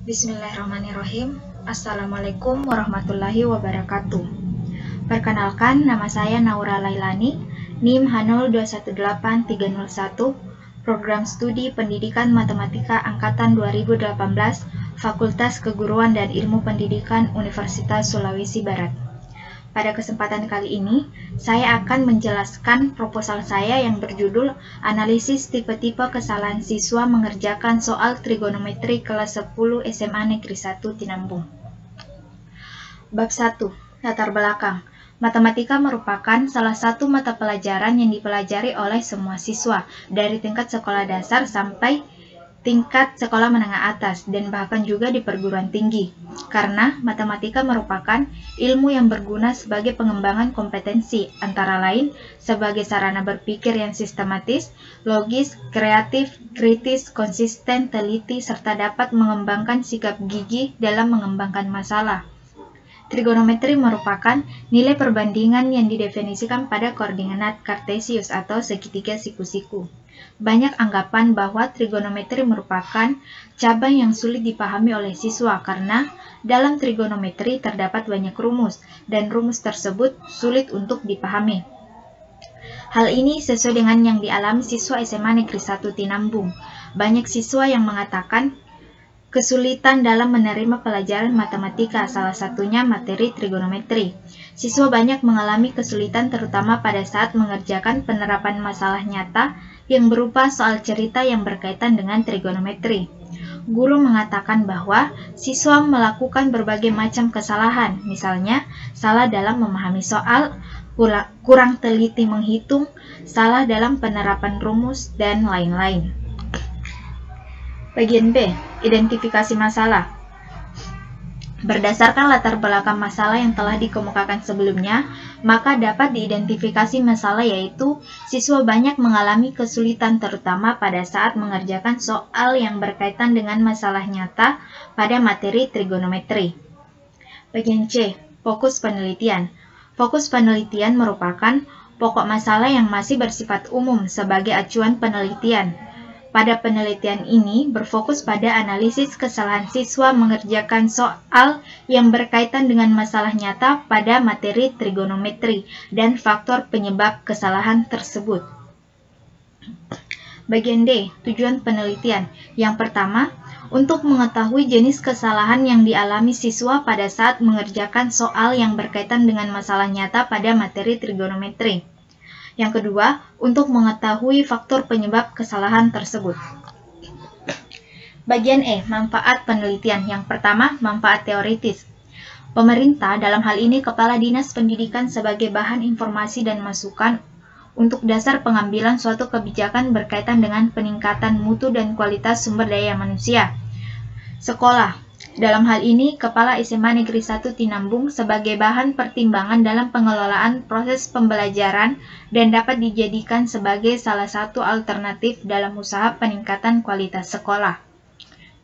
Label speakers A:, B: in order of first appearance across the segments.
A: Bismillahirrahmanirrahim. Assalamualaikum warahmatullahi wabarakatuh. Perkenalkan, nama saya Naura Lailani, NIM H0218301, Program Studi Pendidikan Matematika Angkatan 2018, Fakultas Keguruan dan Ilmu Pendidikan Universitas Sulawesi Barat. Pada kesempatan kali ini, saya akan menjelaskan proposal saya yang berjudul Analisis Tipe-tipe Kesalahan Siswa Mengerjakan Soal Trigonometri Kelas 10 SMA Negeri 1 Tinambung. Bab 1. Latar belakang. Matematika merupakan salah satu mata pelajaran yang dipelajari oleh semua siswa, dari tingkat sekolah dasar sampai tingkat sekolah menengah atas, dan bahkan juga di perguruan tinggi. Karena matematika merupakan ilmu yang berguna sebagai pengembangan kompetensi, antara lain sebagai sarana berpikir yang sistematis, logis, kreatif, kritis, konsisten, teliti, serta dapat mengembangkan sikap gigih dalam mengembangkan masalah. Trigonometri merupakan nilai perbandingan yang didefinisikan pada koordinat kartesius atau segitiga siku-siku. Banyak anggapan bahwa trigonometri merupakan cabang yang sulit dipahami oleh siswa karena dalam trigonometri terdapat banyak rumus, dan rumus tersebut sulit untuk dipahami. Hal ini sesuai dengan yang dialami siswa SMA Negeri 1 Tinambung. Banyak siswa yang mengatakan kesulitan dalam menerima pelajaran matematika, salah satunya materi trigonometri. Siswa banyak mengalami kesulitan terutama pada saat mengerjakan penerapan masalah nyata yang berupa soal cerita yang berkaitan dengan trigonometri. Guru mengatakan bahwa siswa melakukan berbagai macam kesalahan, misalnya salah dalam memahami soal, kurang teliti menghitung, salah dalam penerapan rumus, dan lain-lain. Bagian B. Identifikasi masalah. Berdasarkan latar belakang masalah yang telah dikemukakan sebelumnya, maka dapat diidentifikasi masalah yaitu siswa banyak mengalami kesulitan terutama pada saat mengerjakan soal yang berkaitan dengan masalah nyata pada materi trigonometri. Bagian C. Fokus penelitian. Fokus penelitian merupakan pokok masalah yang masih bersifat umum sebagai acuan penelitian. Pada penelitian ini berfokus pada analisis kesalahan siswa mengerjakan soal yang berkaitan dengan masalah nyata pada materi trigonometri dan faktor penyebab kesalahan tersebut. Bagian D. Tujuan penelitian. Yang pertama, untuk mengetahui jenis kesalahan yang dialami siswa pada saat mengerjakan soal yang berkaitan dengan masalah nyata pada materi trigonometri. Yang kedua, untuk mengetahui faktor penyebab kesalahan tersebut. Bagian E. Manfaat penelitian. Yang pertama, manfaat teoritis. Pemerintah, dalam hal ini Kepala Dinas Pendidikan sebagai bahan informasi dan masukan untuk dasar pengambilan suatu kebijakan berkaitan dengan peningkatan mutu dan kualitas sumber daya manusia. Sekolah. Dalam hal ini, Kepala SMA Negeri 1 Tinambung sebagai bahan pertimbangan dalam pengelolaan proses pembelajaran dan dapat dijadikan sebagai salah satu alternatif dalam usaha peningkatan kualitas sekolah.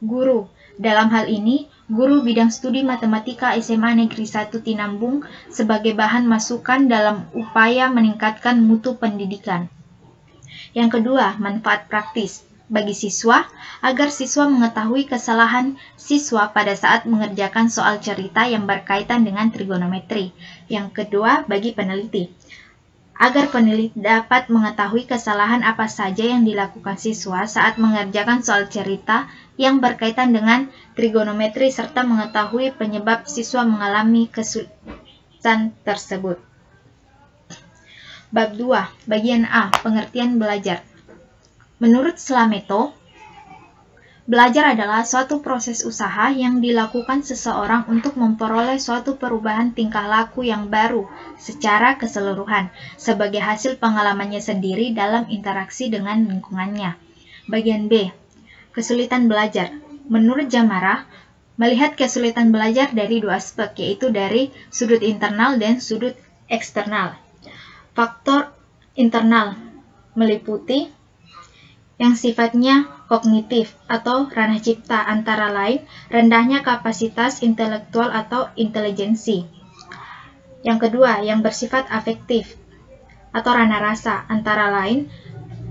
A: Guru. Dalam hal ini, guru bidang studi matematika SMA Negeri 1 Tinambung sebagai bahan masukan dalam upaya meningkatkan mutu pendidikan. Yang kedua, manfaat praktis. Bagi siswa, agar siswa mengetahui kesalahan siswa pada saat mengerjakan soal cerita yang berkaitan dengan trigonometri. Yang kedua, bagi peneliti, agar peneliti dapat mengetahui kesalahan apa saja yang dilakukan siswa saat mengerjakan soal cerita yang berkaitan dengan trigonometri serta mengetahui penyebab siswa mengalami kesulitan tersebut. Bab 2. Bagian A. Pengertian belajar. Menurut Slameto, belajar adalah suatu proses usaha yang dilakukan seseorang untuk memperoleh suatu perubahan tingkah laku yang baru secara keseluruhan sebagai hasil pengalamannya sendiri dalam interaksi dengan lingkungannya. Bagian B. Kesulitan belajar. Menurut Jamara, melihat kesulitan belajar dari dua aspek, yaitu dari sudut internal dan sudut eksternal. Faktor internal meliputi yang sifatnya kognitif atau ranah cipta, antara lain rendahnya kapasitas intelektual atau intelijensi. Yang kedua, yang bersifat afektif atau ranah rasa, antara lain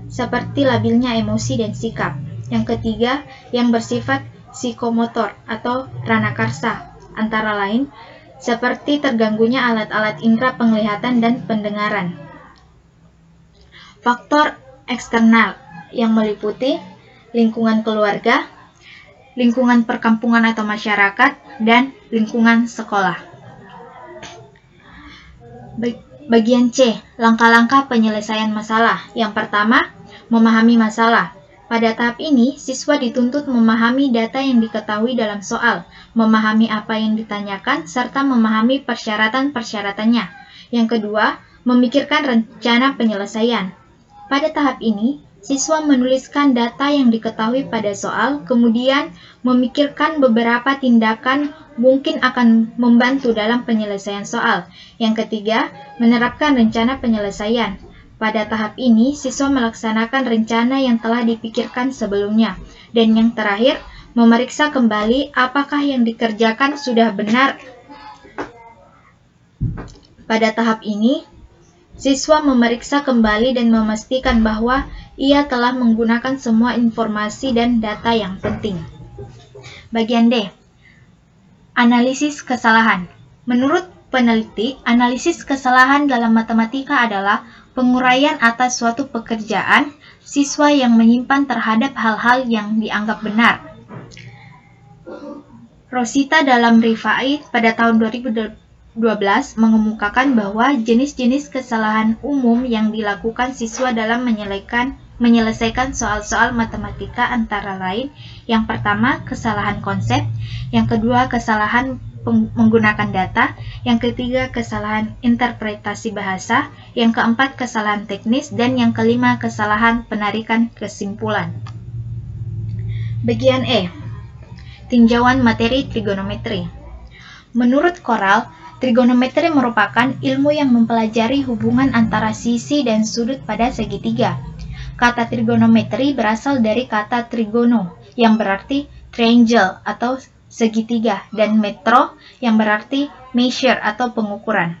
A: seperti labilnya emosi dan sikap. Yang ketiga, yang bersifat psikomotor atau pranakarsa, antara lain seperti terganggunya alat-alat indera penglihatan dan pendengaran. Faktor eksternal yang meliputi lingkungan keluarga, lingkungan perkampungan atau masyarakat, dan lingkungan sekolah. Bagian C, langkah-langkah penyelesaian masalah. Yang pertama, memahami masalah. Pada tahap ini, siswa dituntut memahami data yang diketahui dalam soal, memahami apa yang ditanyakan, serta memahami persyaratan-persyaratannya. Yang kedua, memikirkan rencana penyelesaian. Pada tahap ini, siswa menuliskan data yang diketahui pada soal, kemudian memikirkan beberapa tindakan mungkin akan membantu dalam penyelesaian soal. Yang ketiga, menerapkan rencana penyelesaian. Pada tahap ini, siswa melaksanakan rencana yang telah dipikirkan sebelumnya. Dan yang terakhir, memeriksa kembali apakah yang dikerjakan sudah benar. Pada tahap ini, siswa memeriksa kembali dan memastikan bahwa ia telah menggunakan semua informasi dan data yang penting. Bagian D, analisis kesalahan. Menurut peneliti, analisis kesalahan dalam matematika adalah penguraian atas suatu pekerjaan siswa yang menyimpan terhadap hal-hal yang dianggap benar. Rosita dalam Rifai pada tahun 2012 mengemukakan bahwa jenis-jenis kesalahan umum yang dilakukan siswa dalam menyelesaikan soal-soal matematika antara lain, yang pertama, kesalahan konsep, yang kedua, kesalahan menggunakan data, yang ketiga, kesalahan interpretasi bahasa, yang keempat, kesalahan teknis, dan yang kelima, kesalahan penarikan kesimpulan. Bagian E, tinjauan materi trigonometri. Menurut Coral, trigonometri merupakan ilmu yang mempelajari hubungan antara sisi dan sudut pada segitiga. Kata trigonometri berasal dari kata trigono, yang berarti triangle atau segitiga, dan metro yang berarti measure atau pengukuran.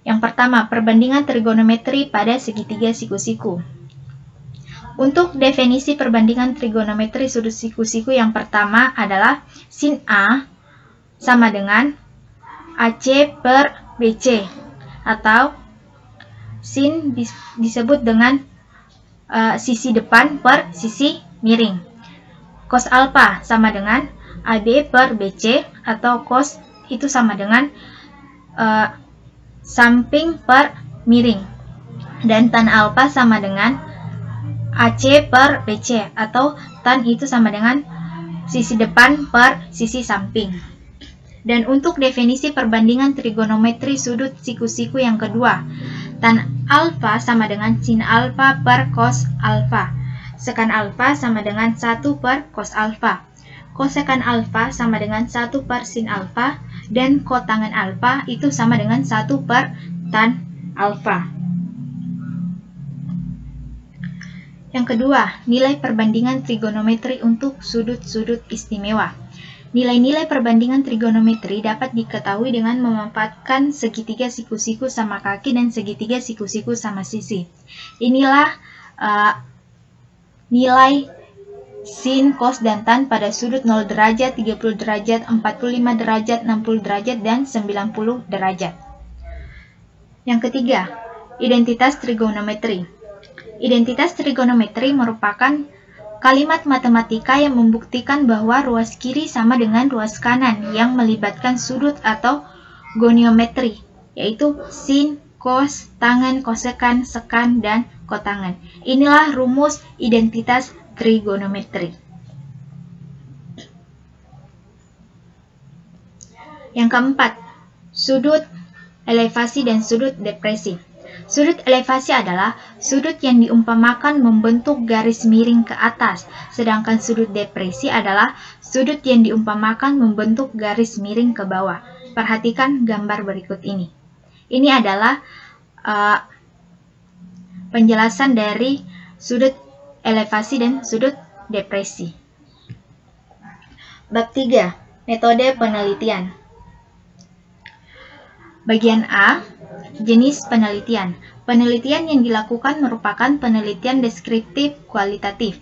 A: Yang pertama, perbandingan trigonometri pada segitiga siku-siku. Untuk definisi perbandingan trigonometri sudut siku-siku yang pertama adalah sin A sama dengan AC per BC, atau sin disebut dengan sisi depan per sisi miring. Cos alpha sama dengan AB per BC, atau cos itu sama dengan samping per miring. Dan tan alpha sama dengan AC per BC, atau tan itu sama dengan sisi depan per sisi samping. Dan untuk definisi perbandingan trigonometri sudut siku-siku yang kedua, tan alpha sama dengan sin alpha per cos alpha. Sekan alpha sama dengan 1 per cos alpha. Kosekan alpha sama dengan 1 per sin alpha, dan kotangen alpha itu sama dengan 1 per tan alpha. Yang kedua, nilai perbandingan trigonometri untuk sudut-sudut istimewa. Nilai-nilai perbandingan trigonometri dapat diketahui dengan memanfaatkan segitiga siku-siku sama kaki dan segitiga siku-siku sama sisi. Inilah nilai sin, cos, dan tan pada sudut 0 derajat, 30 derajat, 45 derajat, 60 derajat, dan 90 derajat. Yang ketiga, identitas trigonometri. Identitas trigonometri merupakan kalimat matematika yang membuktikan bahwa ruas kiri sama dengan ruas kanan yang melibatkan sudut atau goniometri, yaitu sin, cos, tangen, kosekan, sekan, dan kotangen. Inilah rumus identitas trigonometri. Yang keempat, sudut elevasi dan sudut depresi. Sudut elevasi adalah sudut yang diumpamakan membentuk garis miring ke atas, sedangkan sudut depresi adalah sudut yang diumpamakan membentuk garis miring ke bawah. Perhatikan gambar berikut ini. Ini adalah penjelasan dari sudut elevasi dan sudut depresi. Bab 3. Metode penelitian. Bagian A. Jenis penelitian. Penelitian yang dilakukan merupakan penelitian deskriptif kualitatif.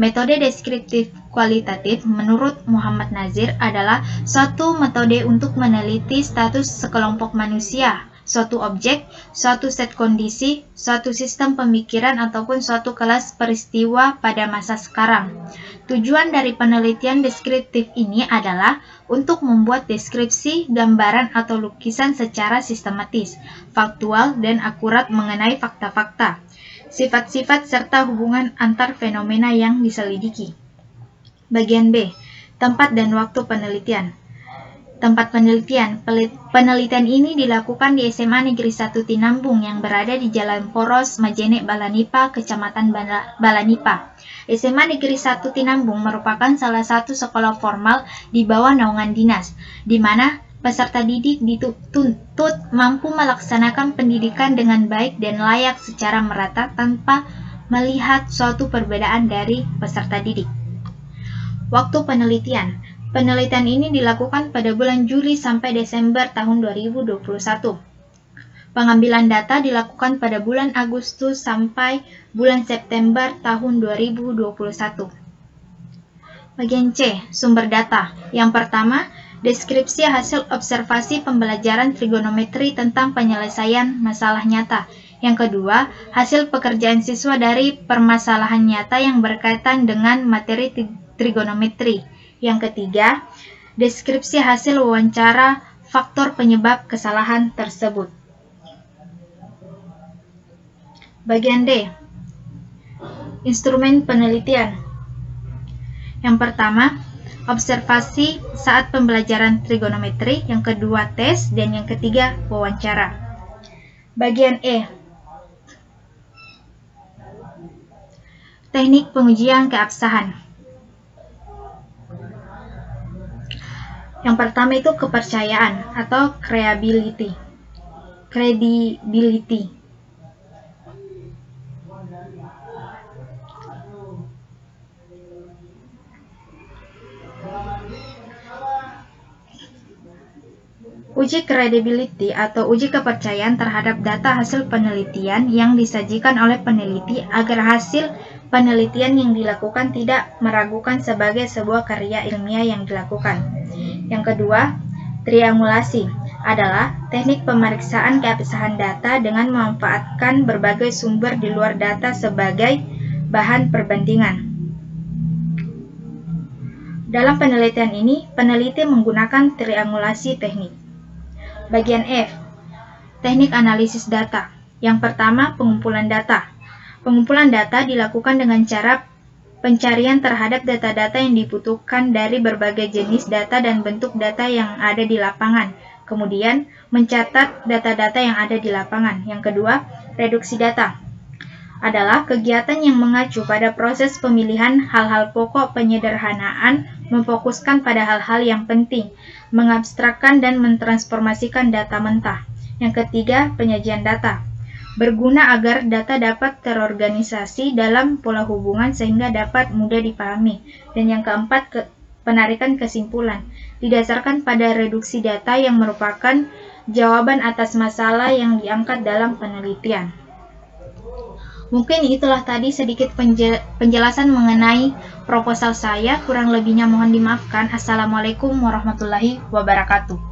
A: Metode deskriptif kualitatif menurut Muhammad Nazir adalah suatu metode untuk meneliti status sekelompok manusia, suatu objek, suatu set kondisi, suatu sistem pemikiran ataupun suatu kelas peristiwa pada masa sekarang. Tujuan dari penelitian deskriptif ini adalah untuk membuat deskripsi, gambaran atau lukisan secara sistematis, faktual, dan akurat mengenai fakta-fakta, sifat-sifat serta hubungan antar fenomena yang diselidiki. Bagian B, tempat dan waktu penelitian. Tempat penelitian. Penelitian ini dilakukan di SMA Negeri 1 Tinambung yang berada di Jalan Poros, Majene, Balanipa, Kecamatan Balanipa. SMA Negeri 1 Tinambung merupakan salah satu sekolah formal di bawah naungan dinas, di mana peserta didik dituntut mampu melaksanakan pendidikan dengan baik dan layak secara merata tanpa melihat suatu perbedaan dari peserta didik. Waktu penelitian. Penelitian ini dilakukan pada bulan Juli sampai Desember tahun 2021. Pengambilan data dilakukan pada bulan Agustus sampai bulan September tahun 2021. Bagian C, sumber data. Yang pertama, deskripsi hasil observasi pembelajaran trigonometri tentang penyelesaian masalah nyata. Yang kedua, hasil pekerjaan siswa dari permasalahan nyata yang berkaitan dengan materi trigonometri. Yang ketiga, deskripsi hasil wawancara faktor penyebab kesalahan tersebut. Bagian D, instrumen penelitian. Yang pertama, observasi saat pembelajaran trigonometri, yang kedua tes, dan yang ketiga wawancara. Bagian E, teknik pengujian keabsahan. Yang pertama itu kepercayaan atau credibility. Uji credibility atau uji kepercayaan terhadap data hasil penelitian yang disajikan oleh peneliti agar hasil penelitian yang dilakukan tidak meragukan sebagai sebuah karya ilmiah yang dilakukan. Yang kedua, triangulasi adalah teknik pemeriksaan keabsahan data dengan memanfaatkan berbagai sumber di luar data sebagai bahan perbandingan. Dalam penelitian ini, peneliti menggunakan triangulasi teknik. Bagian F, teknik analisis data. Yang pertama, pengumpulan data. Pengumpulan data dilakukan dengan cara pencarian terhadap data-data yang dibutuhkan dari berbagai jenis data dan bentuk data yang ada di lapangan. Kemudian, mencatat data-data yang ada di lapangan. Yang kedua, reduksi data adalah kegiatan yang mengacu pada proses pemilihan hal-hal pokok, penyederhanaan, memfokuskan pada hal-hal yang penting, mengabstrakkan dan mentransformasikan data mentah. Yang ketiga, penyajian data. Berguna agar data dapat terorganisasi dalam pola hubungan sehingga dapat mudah dipahami. Dan yang keempat, penarikan kesimpulan. Didasarkan pada reduksi data yang merupakan jawaban atas masalah yang diangkat dalam penelitian. Mungkin itulah tadi sedikit penjelasan mengenai proposal saya. Kurang lebihnya mohon dimaafkan. Assalamualaikum warahmatullahi wabarakatuh.